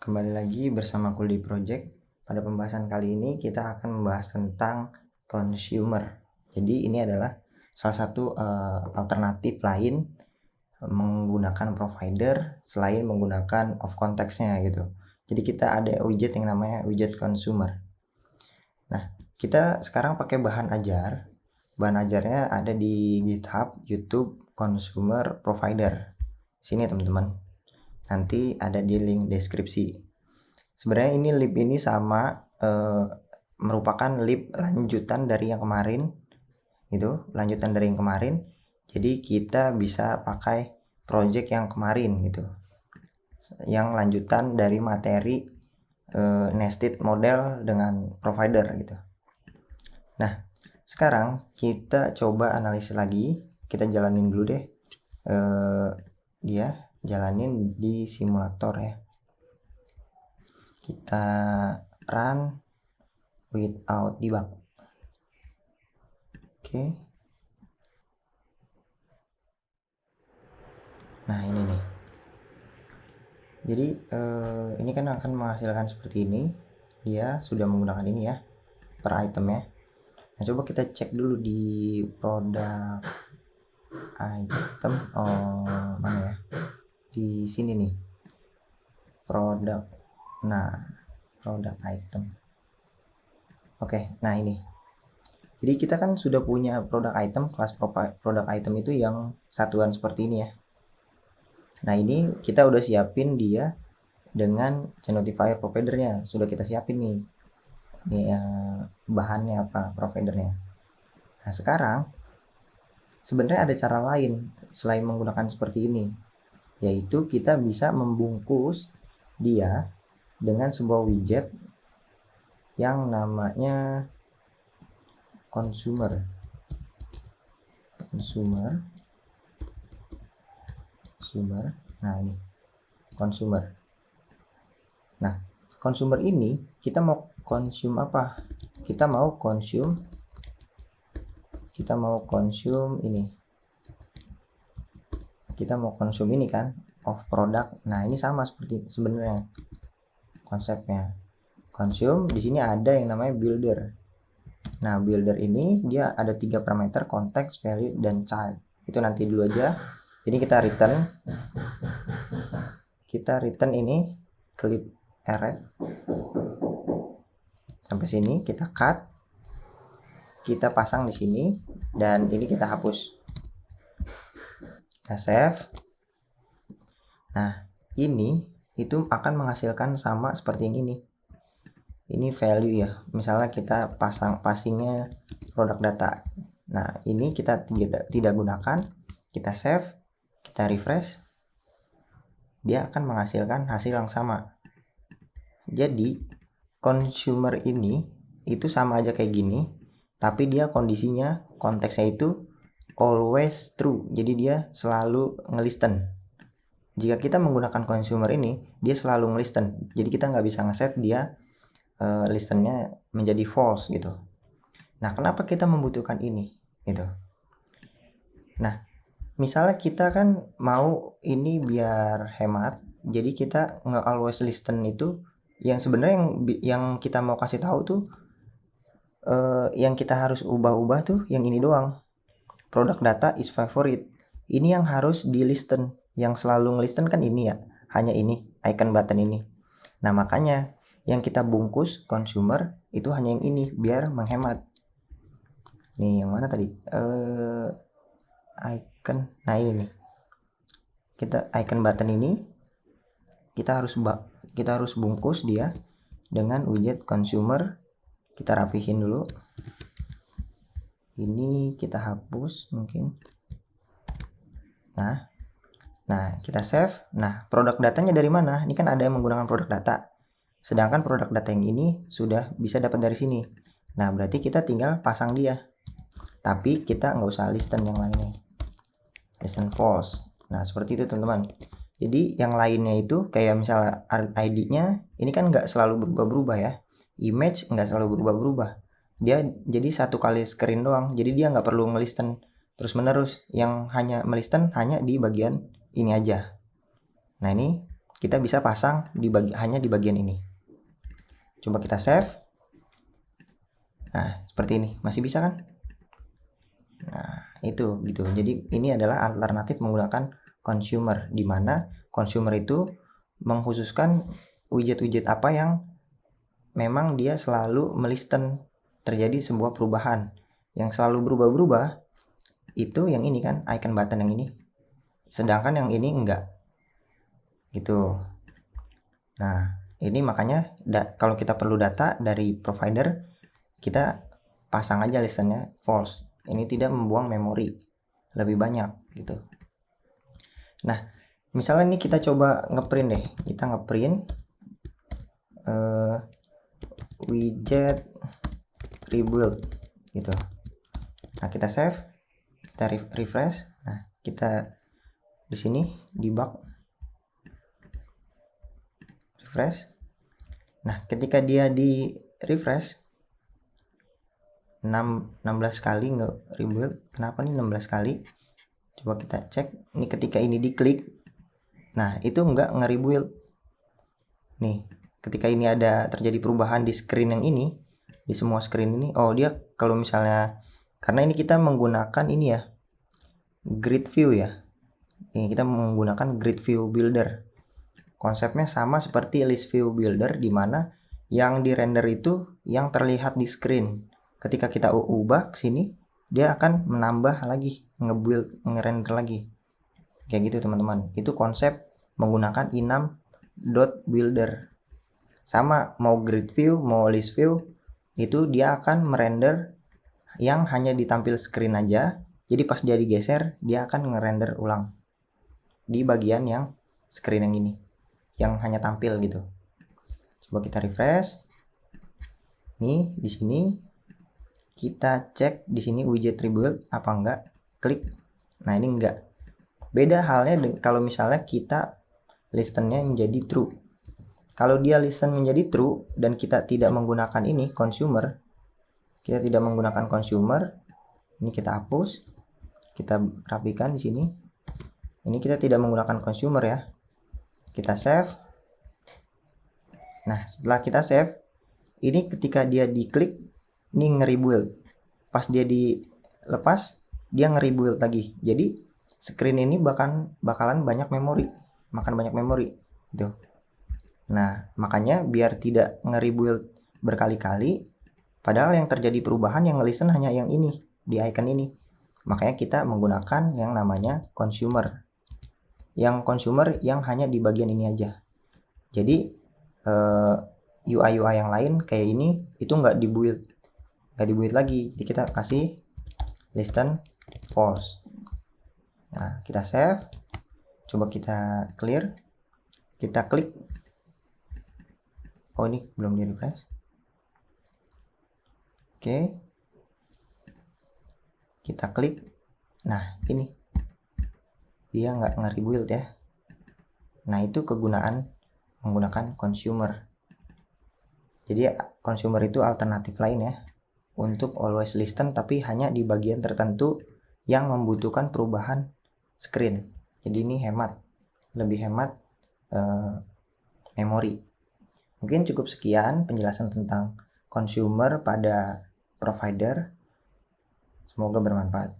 Kembali lagi bersama Kuldi Project. Pada pembahasan kali ini kita akan membahas tentang consumer. Jadi ini adalah salah satu alternatif lain menggunakan provider selain menggunakan off context-nya gitu. Jadi kita ada widget yang namanya widget consumer. Nah, kita sekarang pakai bahan ajar. Bahan ajarnya ada di GitHub, YouTube, Consumer Provider. Sini teman-teman. Nanti ada di link deskripsi. Sebenarnya ini lib ini sama merupakan lib lanjutan dari yang kemarin gitu, lanjutan dari yang kemarin. Jadi kita bisa pakai project yang kemarin gitu, yang lanjutan dari materi nested model dengan provider gitu. Nah, sekarang kita coba analisis lagi. Kita jalanin dulu deh, dia jalanin di simulator ya. Kita run without debug. Oke. Nah ini nih. Jadi ini kan akan menghasilkan seperti ini. Dia sudah menggunakan ini ya per item ya. Nah coba kita cek dulu di produk item. Mana ya? Di sini nih. Produk. Nah produk item. Oke, nah ini. Jadi kita kan sudah punya produk item, kelas produk item itu yang satuan seperti ini ya. Nah ini kita udah siapin dia dengan notifier providernya, sudah kita siapin nih. Ini bahannya apa, providernya. Nah sekarang sebenarnya ada cara lain selain menggunakan seperti ini, yaitu kita bisa membungkus dia dengan sebuah widget yang namanya consumer. Nah ini consumer. Nah consumer ini kita mau consume apa? Kita mau consume ini. Kita mau consume ini kan, of product. Nah ini sama seperti sebenarnya konsepnya. Consume di sini ada yang namanya builder. Nah builder ini dia ada 3 parameter, context, value, dan child. Itu nanti dulu aja. Jadi kita return ini clip array sampai sini, kita cut, kita pasang di sini, dan ini kita hapus. Kita save. Nah ini itu akan menghasilkan sama seperti yang ini. Ini value ya, misalnya kita passingnya produk data. Nah ini kita tidak gunakan, kita save, kita refresh, dia akan menghasilkan hasil yang sama. Jadi consumer ini itu sama aja kayak gini, tapi dia kondisinya, konteksnya itu always true. Jadi dia selalu ngelisten. Jika kita menggunakan consumer ini, dia selalu ngelisten. Jadi kita nggak bisa ngeset dia listennya menjadi false gitu. Nah kenapa kita membutuhkan ini gitu? Nah misalnya kita kan mau ini biar hemat, jadi kita nge-always listen itu yang sebenarnya yang kita mau kasih tahu tuh yang kita harus ubah-ubah tuh yang ini doang. Product data is favorite. Ini yang harus di listen. Yang selalu ngelisten kan ini ya, hanya ini icon button ini. Nah makanya yang kita bungkus consumer itu hanya yang ini biar menghemat. Nih yang mana tadi? Icon. Nah ini nih. Kita icon button ini kita harus bungkus dia dengan widget consumer. Kita rapihin dulu. Ini kita hapus mungkin. Nah kita save. Nah produk datanya dari mana? Ini kan ada yang menggunakan produk data. Sedangkan produk data yang ini sudah bisa dapat dari sini. Nah berarti kita tinggal pasang dia. Tapi kita nggak usah listen yang lainnya. Listen false. Nah seperti itu teman-teman. Jadi yang lainnya itu kayak misalnya ID-nya ini kan nggak selalu berubah-berubah ya. Image nggak selalu berubah-berubah. Dia jadi satu kali screen doang. Jadi dia nggak perlu ngelisten terus menerus. Yang hanya melisten hanya di bagian ini aja. Nah ini kita bisa pasang hanya di bagian ini. Coba kita save. Nah, seperti ini. Masih bisa kan? Nah, itu gitu. Jadi ini adalah alternatif menggunakan consumer, di mana consumer itu mengkhususkan widget-widget apa yang memang dia selalu melisten terjadi sebuah perubahan. Yang selalu berubah-berubah itu yang ini kan, icon button yang ini. Sedangkan yang ini enggak. Gitu. Nah, ini makanya kalau kita perlu data dari provider, kita pasang aja listennya false. Ini tidak membuang memori lebih banyak gitu. Nah, misalnya ini kita coba ngeprint deh. Kita ngeprint widget rebuild gitu. Nah, kita save, kita refresh. Nah, kita di sini debug, refresh. Nah, ketika dia di refresh 16 kali nge-rebuild. Kenapa nih 16 kali? Coba kita cek. Ini ketika ini diklik, nah itu enggak nge-rebuild. Nih, ketika ini ada terjadi perubahan di screen yang ini, di semua screen ini, oh dia kalau misalnya, karena ini kita menggunakan ini ya, grid view ya. Ini kita menggunakan grid view builder. Konsepnya sama seperti list view builder, di mana yang di render itu yang terlihat di screen. Ketika kita ubah ke sini, dia akan menambah lagi, nge-build, nge-render lagi. Kayak gitu teman-teman. Itu konsep menggunakan enum.builder. Sama mau grid view, mau list view, itu dia akan merender yang hanya ditampil screen aja. Jadi pas dia digeser, dia akan nge-render ulang di bagian yang screen yang ini, yang hanya tampil gitu. Coba kita refresh. Nih, di sini kita cek di sini widget rebuild apa enggak, klik. Nah, ini enggak. Beda halnya kalau misalnya kita listennya menjadi true. Kalau dia listen menjadi true dan kita tidak menggunakan ini consumer, ini kita hapus, kita rapikan di sini. Ini kita tidak menggunakan consumer ya. Kita save. Nah, setelah kita save, ini ketika dia diklik, ini nge-rebuild. Pas dia dilepas, dia nge-rebuild lagi. Jadi screen ini bakalan makan banyak memori gitu. Nah, makanya biar tidak nge-rebuild berkali-kali, padahal yang terjadi perubahan yang nge-listen hanya yang ini, di icon ini. Makanya kita menggunakan yang namanya consumer. Yang consumer yang hanya di bagian ini aja. Jadi UI yang lain kayak ini itu nggak dibuild lagi. Jadi kita kasih listen false. Nah, kita save. Coba kita clear. Kita klik. Oh, ini belum di refresh. Oke. Kita klik. Nah, ini dia nggak nge-rebuild ya. Nah, itu kegunaan menggunakan consumer. Jadi consumer itu alternatif lain ya untuk always listen, tapi hanya di bagian tertentu yang membutuhkan perubahan screen. Jadi ini lebih hemat memori. Mungkin cukup sekian penjelasan tentang consumer pada provider. Semoga bermanfaat.